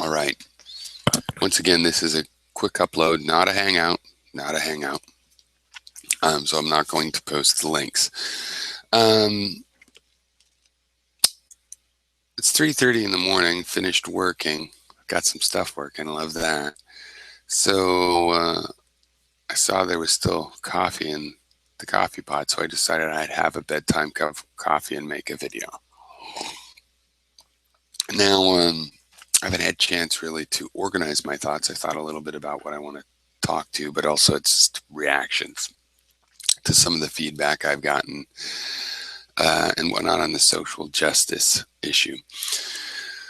All right. Once again, this is a quick upload, not a hangout, not a hangout. So I'm not going to post the links. Um, it's 3:30 in the morning. Finished working. Got some stuff working. Love that. So I saw there was still coffee in the coffee pot, so I decided I'd have a bedtime cup of coffee and make a video. Now, I haven't had a chance really to organize my thoughts. I thought a little bit about what I want to talk to, but also it's reactions to some of the feedback I've gotten and whatnot on the social justice issue.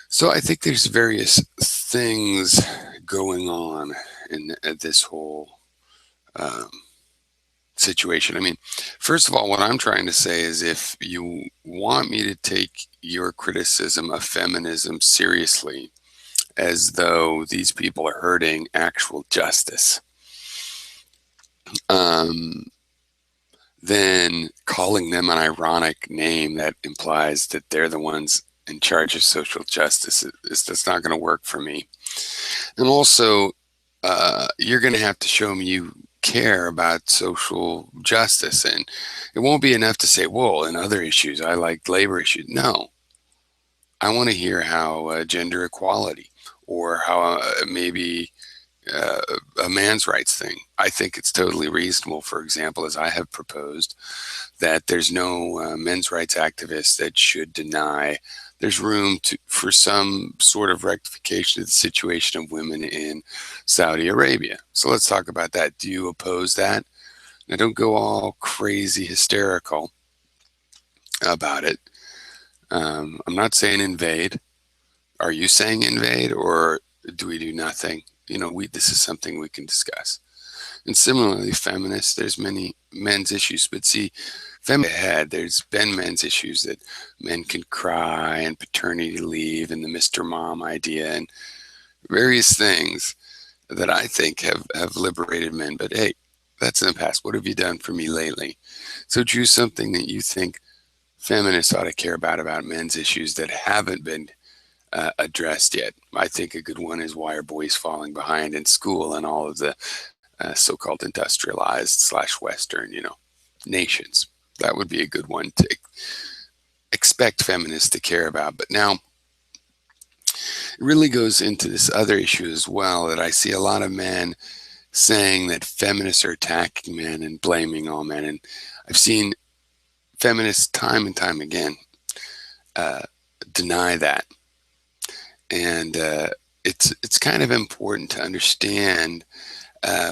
So I think there's various things going on in this whole um, situation. I mean, first of all, what I'm trying to say is if you want me to take your criticism of feminism seriously, as though these people are hurting actual justice, um, then calling them an ironic name that implies that they're the ones in charge of social justice that's not going to work for me. And also, you're going to have to show me you care about social justice, and it won't be enough to say, "Well, in other issues, I like labor issues." No, I want to hear how gender equality, or how maybe uh, a man's rights thing. I think it's totally reasonable, for example, as I have proposed, that there's no men's rights activists that should deny there's room for some sort of rectification of the situation of women in Saudi Arabia. So let's talk about that. Do you oppose that? Now, don't go all crazy hysterical about it. I'm not saying invade. Are you saying invade, or do we do nothing? This is something we can discuss. And similarly, feminists, there's many men's issues, but see, there's been men's issues that men can cry and paternity leave and the Mr. Mom idea and various things that I think have liberated men. But hey, that's in the past. What have you done for me lately? So choose something that you think feminists ought to care about men's issues that haven't been addressed yet. I think a good one is why are boys falling behind in school and all of the so-called industrialized / Western, nations. That would be a good one to expect feminists to care about. But now it really goes into this other issue as well that I see a lot of men saying that feminists are attacking men and blaming all men. And I've seen feminists time and time again uh, deny that. And it's kind of important to understand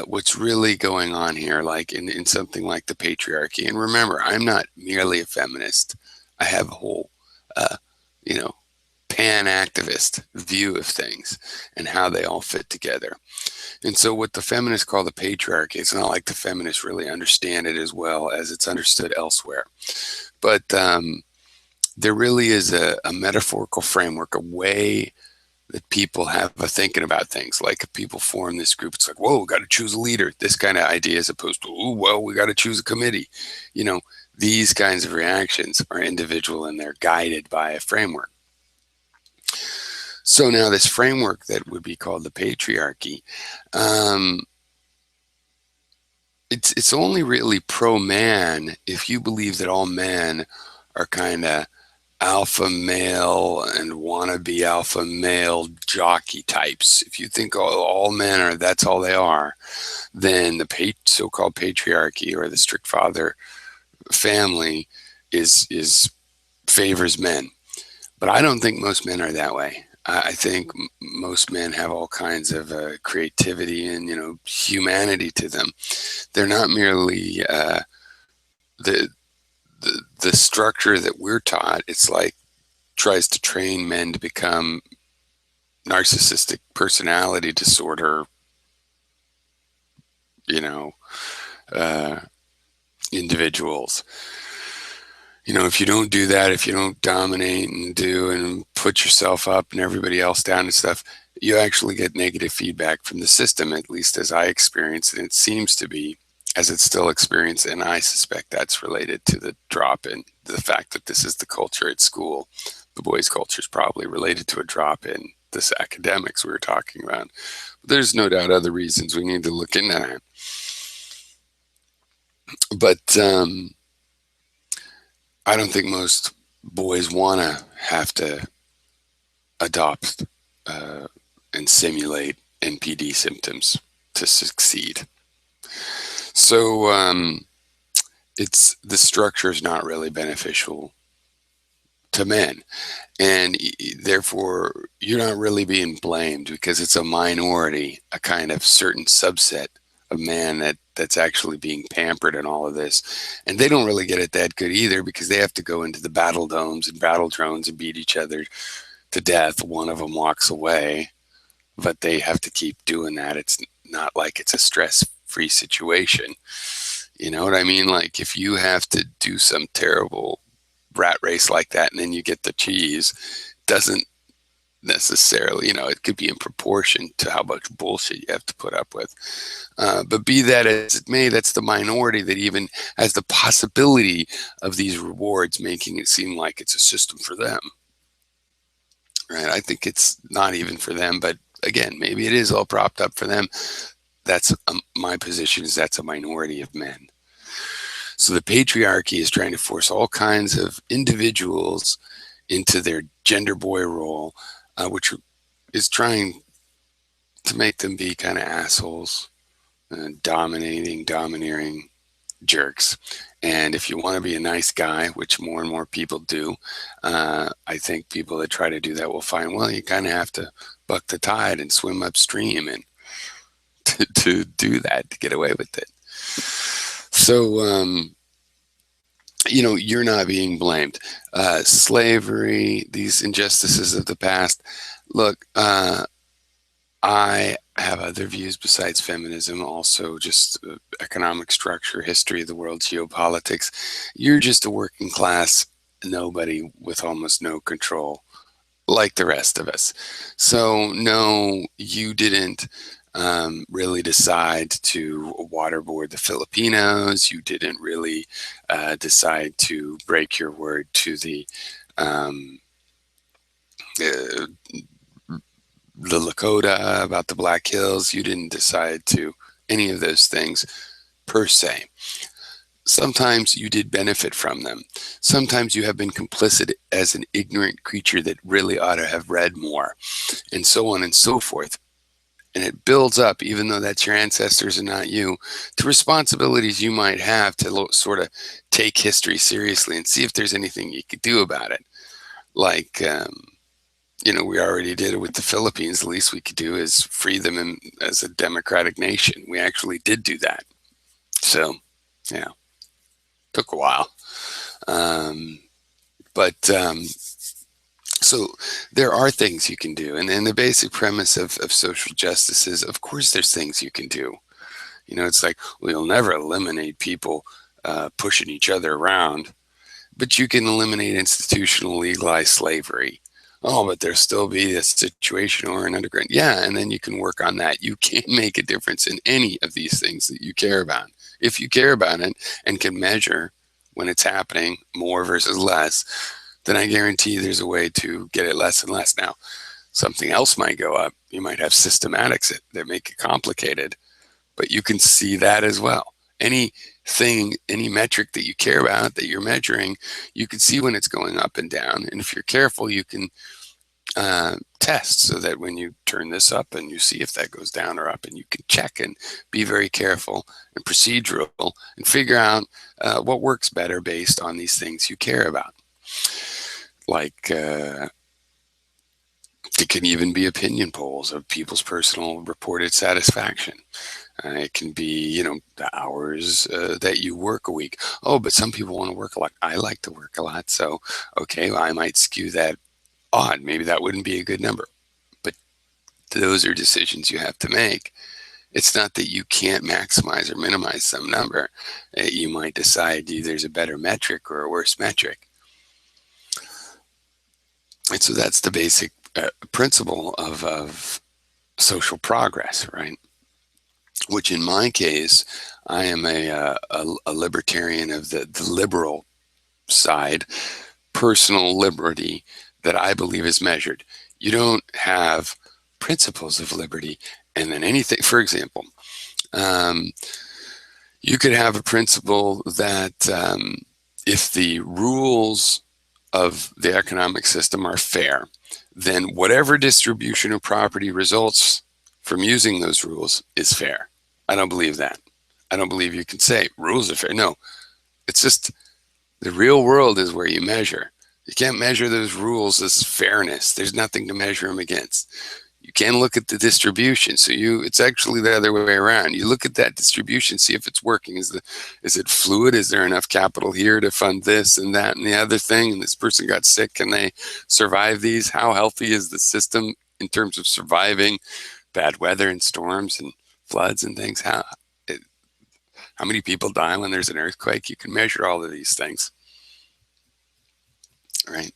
what's really going on here, like in something like the patriarchy. And remember, I'm not merely a feminist. I have a whole, uh, you know, pan activist view of things and how they all fit together. And so, what the feminists call the patriarchy, it's not like the feminists really understand it as well as it's understood elsewhere. But there really is a metaphorical framework, a way that people have of thinking about things. Like if people form this group, it's like, whoa, we got to choose a leader. This kind of idea, as opposed to, oh, well, we got to choose a committee. You know, these kinds of reactions are individual and they're guided by a framework. So now this framework that would be called the patriarchy, um, it's only really pro man if you believe that all men are kind of alpha male and wannabe alpha male jockey types. If you think all men are that's all they are, then the so-called patriarchy or the strict father family is favors men. But I don't think most men are that way. I think most men have all kinds of creativity and humanity to them. They're not merely the the structure that we're taught. It's like tries to train men to become narcissistic personality disorder, you know, uh, individuals. If you don't do that, if you don't dominate and do and put yourself up and everybody else down and stuff, you actually get negative feedback from the system, at least as I experience it. And it seems to be, as it's still experienced, and I suspect that's related to the drop in the fact that this is the culture at school. The boys' culture is probably related to a drop in this academics we were talking about. But there's no doubt other reasons we need to look into that. But I don't think most boys want to have to adopt and simulate NPD symptoms to succeed. So the structure is not really beneficial to men, and therefore you're not really being blamed, because it's a minority, a kind of certain subset of man that's actually being pampered in all of this. And they don't really get it that good either, because they have to go into the battle domes and battle drones and beat each other to death. One of them walks away, but they have to keep doing that. It's not like it's a stress-free situation. You know what I mean? Like, if you have to do some terrible rat race like that and then you get the cheese, doesn't necessarily, it could be in proportion to how much bullshit you have to put up with. But be that as it may, that's the minority that even has the possibility of these rewards, making it seem like it's a system for them. Right? I think it's not even for them, but again, maybe it is all propped up for them. That's my position, is that's a minority of men. So the patriarchy is trying to force all kinds of individuals into their gender boy role, which is trying to make them be kind of assholes, domineering jerks. And if you want to be a nice guy, which more and more people do, I think people that try to do that will find, well, you kind of have to buck the tide and swim upstream and to do that, to get away with it. So, you're not being blamed. Slavery, these injustices of the past. Look, I have other views besides feminism, also just economic structure, history of the world, geopolitics. You're just a working class nobody with almost no control, like the rest of us. So no, you didn't really decide to waterboard the Filipinos. You didn't really decide to break your word to the Lakota about the Black Hills. You didn't decide to any of those things per se. Sometimes you did benefit from them. Sometimes you have been complicit as an ignorant creature that really ought to have read more, and so on and so forth. And it builds up, even though that's your ancestors and not you, to responsibilities you might have to sort of take history seriously and see if there's anything you could do about it. Like, we already did it with the Philippines. The least we could do is free them as a democratic nation. We actually did do that. So, yeah, took a while. So there are things you can do. And the basic premise of social justice is, of course, there's things you can do. It's like, well, you'll never eliminate people pushing each other around, but you can eliminate institutional legalized slavery. Oh, but there'll still be a situation or an underground. Yeah, and then you can work on that. You can make a difference in any of these things that you care about. If you care about it and can measure when it's happening, more versus less, then I guarantee there's a way to get it less and less. Now, something else might go up. You might have systematics that make it complicated, but you can see that as well. Anything, any metric that you care about that you're measuring, you can see when it's going up and down. And if you're careful, you can test, so that when you turn this up and you see if that goes down or up, and you can check and be very careful and procedural and figure out what works better based on these things you care about. Like, it can even be opinion polls of people's personal reported satisfaction. It can be, the hours that you work a week. Oh, but some people want to work a lot. I like to work a lot. So, okay, well, I might skew that odd. Maybe that wouldn't be a good number. But those are decisions you have to make. It's not that you can't maximize or minimize some number. You might decide there's a better metric or a worse metric. And so that's the basic principle of social progress, right? Which in my case, I am a libertarian of the liberal side, personal liberty that I believe is measured. You don't have principles of liberty and then anything. For example, you could have a principle that if the rules of the economic system are fair, then whatever distribution of property results from using those rules is fair. I don't believe that. I don't believe you can say rules are fair. No, it's just the real world is where you measure. You can't measure those rules as fairness. There's nothing to measure them against. You can look at the distribution. So it's actually the other way around. You look at that distribution, see if it's working. Is it fluid? Is there enough capital here to fund this and that and the other thing? And this person got sick. Can they survive these? How healthy is the system in terms of surviving bad weather and storms and floods and things? How many people die when there's an earthquake? You can measure all of these things, right?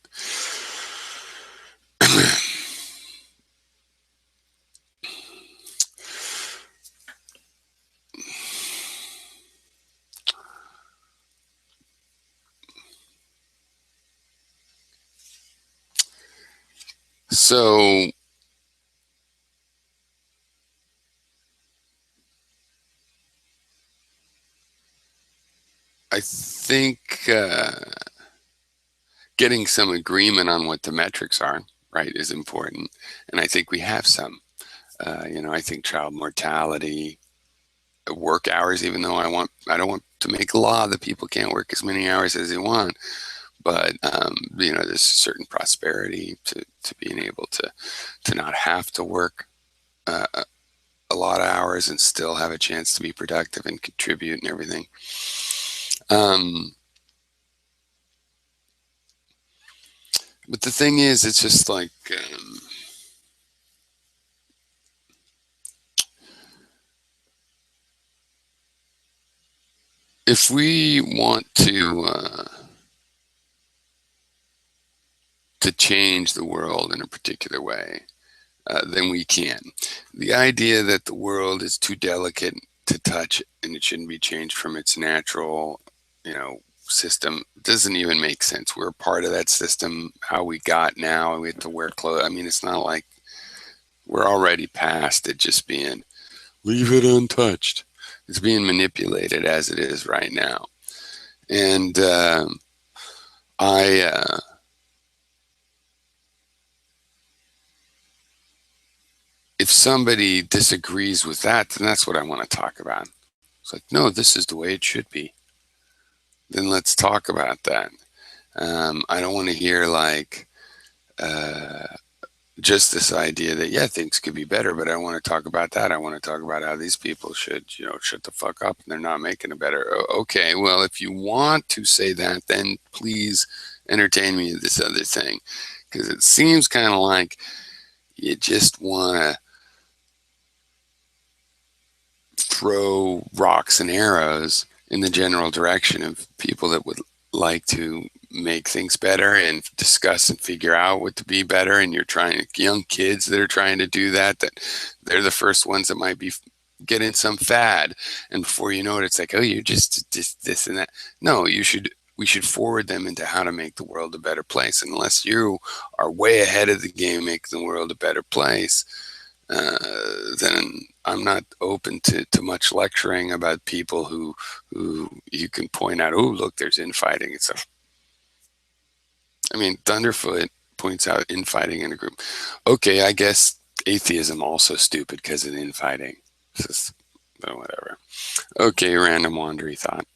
So I think getting some agreement on what the metrics are, right, is important. And I think we have some. I think child mortality, work hours, even though I don't want to make a law that people can't work as many hours as they want. But, there's a certain prosperity to being able to not have to work a lot of hours and still have a chance to be productive and contribute and everything. But the thing is, it's just like, if we want to change the world in a particular way, then we can. The idea that the world is too delicate to touch and it shouldn't be changed from its natural, system doesn't even make sense. We're a part of that system. How we got now, we have to wear clothes. I mean, it's not like we're already past it just being leave it untouched. It's being manipulated as it is right now. And if somebody disagrees with that, then that's what I want to talk about. It's like, no, this is the way it should be. Then let's talk about that. I don't want to hear just this idea that, yeah, things could be better, but I don't want to talk about that. I want to talk about how these people should, shut the fuck up and they're not making it better. Okay, well, if you want to say that, then please entertain me with this other thing. Because it seems kind of like you just want to throw rocks and arrows in the general direction of people that would like to make things better and discuss and figure out what to be better. And you're trying, young kids that are trying to do that they're the first ones that might be getting some fad. And before you know it, it's like, oh, you're just this and that. No, we should forward them into how to make the world a better place. Unless you are way ahead of the game, making the world a better place, then I'm not open to much lecturing about people who you can point out, oh, look, there's infighting and stuff. I mean, Thunderfoot points out infighting in a group. Okay, I guess atheism also stupid because of infighting. Just, whatever. Okay, random wandery thought.